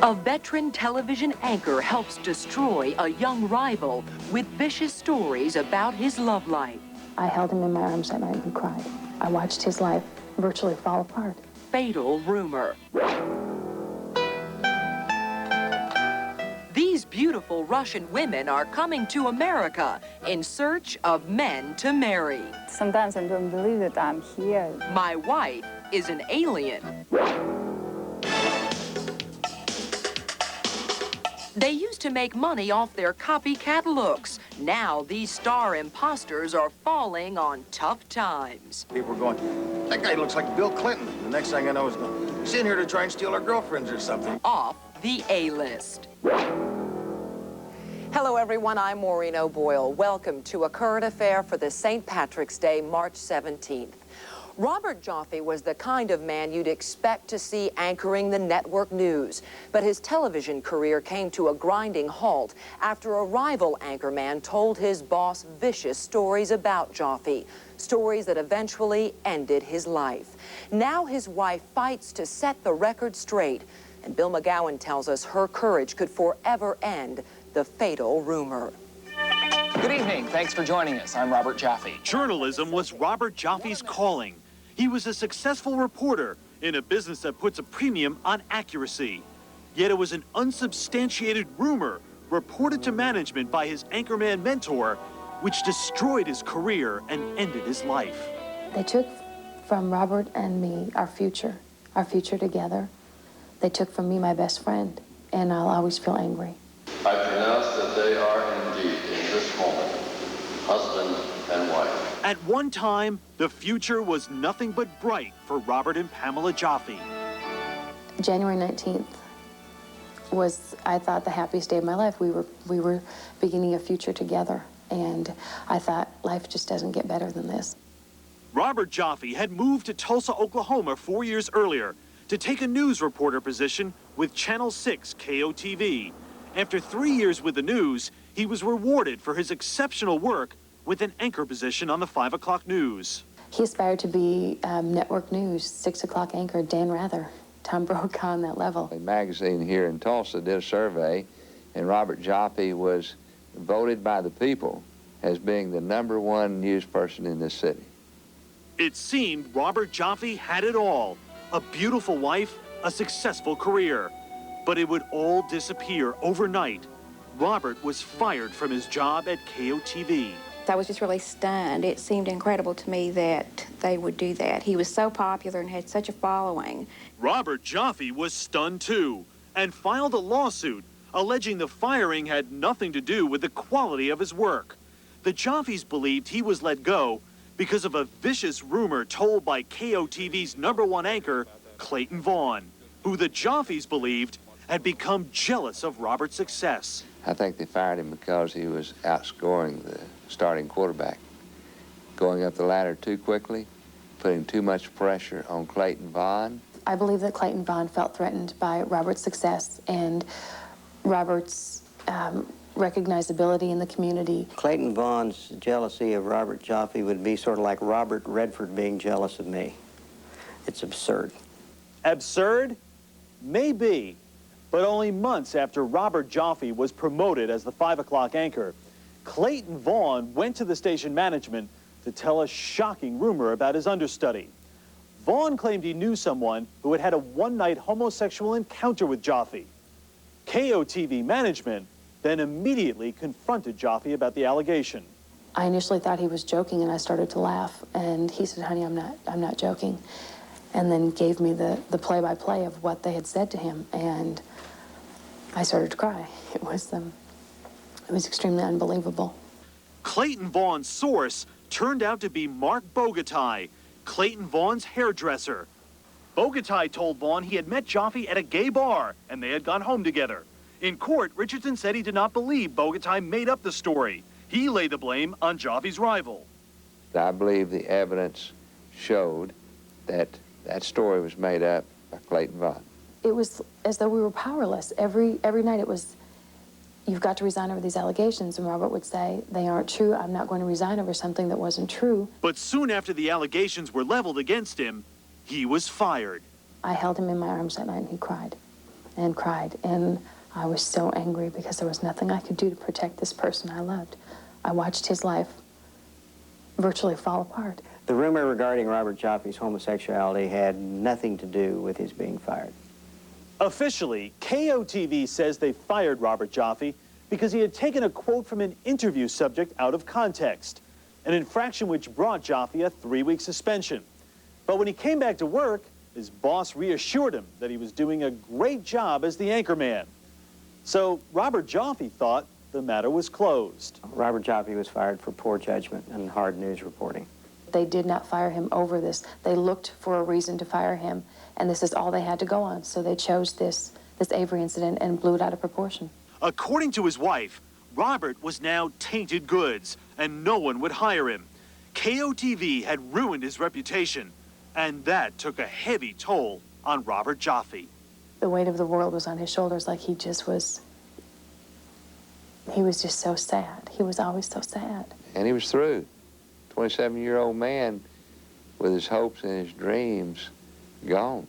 A veteran television anchor helps destroy a young rival with vicious stories about his love life. I held him in my arms that night and he cried. I watched his life virtually fall apart. Fatal rumor. These beautiful Russian women are coming to America in search of men to marry. Sometimes I don't believe that I'm here. My wife is an alien. They used to make money off their copycat looks. Now these star imposters are falling on tough times. People are going, that guy looks like Bill Clinton. The next thing I know is going, he's in here to try and steal our girlfriends or something. Off the A-list. Hello, everyone. I'm Maureen O'Boyle. Welcome to A Current Affair for the St. Patrick's Day, March 17th. Robert Joffe was the kind of man you'd expect to see anchoring the network news, but his television career came to a grinding halt after a rival anchorman told his boss vicious stories about Joffe, stories that eventually ended his life. Now his wife fights to set the record straight, and Bill McGowan tells us her courage could forever end the fatal rumor. Good evening. Thanks for joining us. I'm Robert Joffe. Journalism was Robert Joffe's calling. He was a successful reporter in a business that puts a premium on accuracy. Yet it was an unsubstantiated rumor reported to management by his anchorman mentor, which destroyed his career and ended his life. They took from Robert and me our future together. They took from me my best friend, and I'll always feel angry. I pronounce that they are indeed, in this moment, husband and wife. At one time, the future was nothing but bright for Robert and Pamela Joffe. January 19th was, I thought, the happiest day of my life. We were beginning a future together, and I thought, life just doesn't get better than this. Robert Joffe had moved to Tulsa, Oklahoma 4 years earlier to take a news reporter position with Channel 6 KOTV. After 3 years with the news, he was rewarded for his exceptional work with an anchor position on the 5 o'clock news. He aspired to be network news, 6 o'clock anchor, Dan Rather, Tom Brokaw on that level. A magazine here in Tulsa did a survey, and Robert Joffe was voted by the people as being the #1 news person in this city. It seemed Robert Joffe had it all: a beautiful wife, a successful career. But it would all disappear overnight. Robert was fired from his job at KOTV. I was just really stunned. It seemed incredible to me that they would do that. He was so popular and had such a following. Robert Joffe was stunned too and filed a lawsuit alleging the firing had nothing to do with the quality of his work. The Joffes believed he was let go because of a vicious rumor told by KOTV's #1 anchor, Clayton Vaughn, who the Joffes believed had become jealous of Robert's success. I think they fired him because he was outscoring the starting quarterback, going up the ladder too quickly, putting too much pressure on Clayton Vaughn. I believe that Clayton Vaughn felt threatened by Robert's success and Robert's recognizability in the community. Clayton Vaughn's jealousy of Robert Joffe would be sort of like Robert Redford being jealous of me. It's absurd. Absurd? Maybe. But only months after Robert Joffe was promoted as the 5 o'clock anchor, Clayton Vaughn went to the station management to tell a shocking rumor about his understudy. Vaughn claimed he knew someone who had had a one-night homosexual encounter with Joffe. KOTV management then immediately confronted Joffe about the allegation. I initially thought he was joking, and I started to laugh, and he said, "Honey, I'm not joking," and then gave me the play-by-play of what they had said to him, and I started to cry. It was extremely unbelievable. Clayton Vaughn's source turned out to be Mark Bogatai, Clayton Vaughn's hairdresser. Bogatai told Vaughn he had met Joffe at a gay bar and they had gone home together. In court, Richardson said he did not believe Bogatai made up the story. He laid the blame on Joffe's rival. I believe the evidence showed that that story was made up by Clayton Vaughn. It was as though we were powerless. Every night it was, "You've got to resign over these allegations," and Robert would say, "They aren't true. I'm not going to resign over something that wasn't true." But soon after the allegations were leveled against him, he was fired. I held him in my arms that night and he cried. and cried. And I was so angry because there was nothing I could do to protect this person I loved. I watched his life virtually fall apart. The rumor regarding Robert Joffe's homosexuality had nothing to do with his being fired. Officially, KOTV says they fired Robert Joffe because he had taken a quote from an interview subject out of context, an infraction which brought Joffe a 3-week suspension. But when he came back to work, his boss reassured him that he was doing a great job as the anchorman. So Robert Joffe thought the matter was closed. Robert Joffe was fired for poor judgment and hard news reporting. They did not fire him over this. They looked for a reason to fire him, and this is all they had to go on. So they chose this Avery incident and blew it out of proportion. According to his wife, Robert was now tainted goods, and no one would hire him. KOTV had ruined his reputation, and that took a heavy toll on Robert Joffe. The weight of the world was on his shoulders, like he was just so sad. He was always so sad. And he was through. 27-year-old man with his hopes and his dreams gone.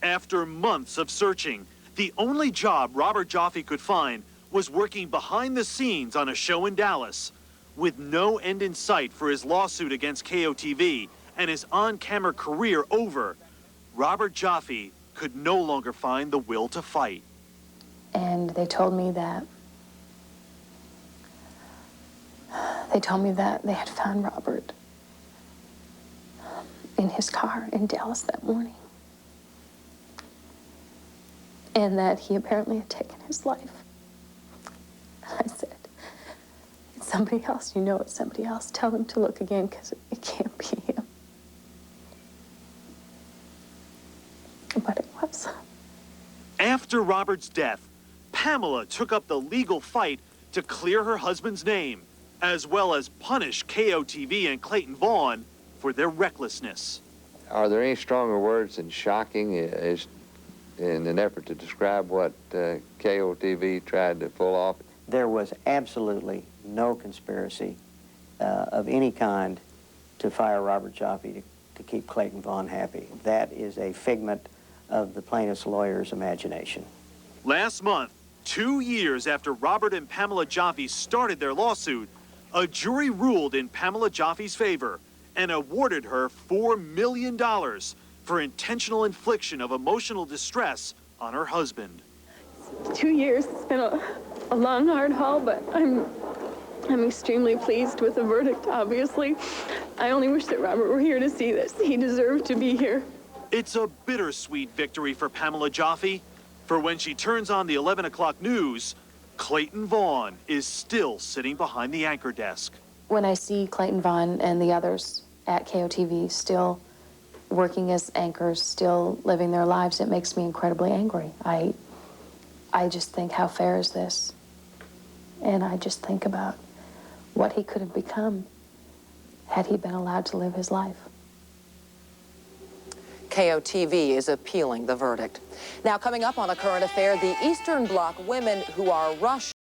After months of searching, the only job Robert Joffe could find was working behind the scenes on a show in Dallas. With no end in sight for his lawsuit against KOTV and his on-camera career over, Robert Joffe could no longer find the will to fight. And they told me that they had found Robert in his car in Dallas that morning. And that he apparently had taken his life. I said, it's somebody else. You know it's somebody else. Tell them to look again, because it can't be him. But it was. After Robert's death, Pamela took up the legal fight to clear her husband's name, as well as punish KOTV and Clayton Vaughn for their recklessness. Are there any stronger words than shocking as in an effort to describe what KOTV tried to pull off? There was absolutely no conspiracy of any kind to fire Robert Joffe to keep Clayton Vaughn happy. That is a figment of the plaintiff's lawyer's imagination. Last month, 2 years after Robert and Pamela Joffe started their lawsuit, a jury ruled in Pamela Joffe's favor and awarded her $4 million for intentional infliction of emotional distress on her husband. 2 years. It's been a long, hard haul, but I'm extremely pleased with the verdict, obviously. I only wish that Robert were here to see this. He deserved to be here. It's a bittersweet victory for Pamela Joffe, for when she turns on the 11 o'clock news, Clayton Vaughn is still sitting behind the anchor desk. When I see Clayton Vaughn and the others at KOTV still working as anchors, still living their lives, it makes me incredibly angry. I just think, how fair is this? And I just think about what he could have become had he been allowed to live his life. KOTV is appealing the verdict. Now, coming up on A Current Affair, the Eastern Bloc women who are rushed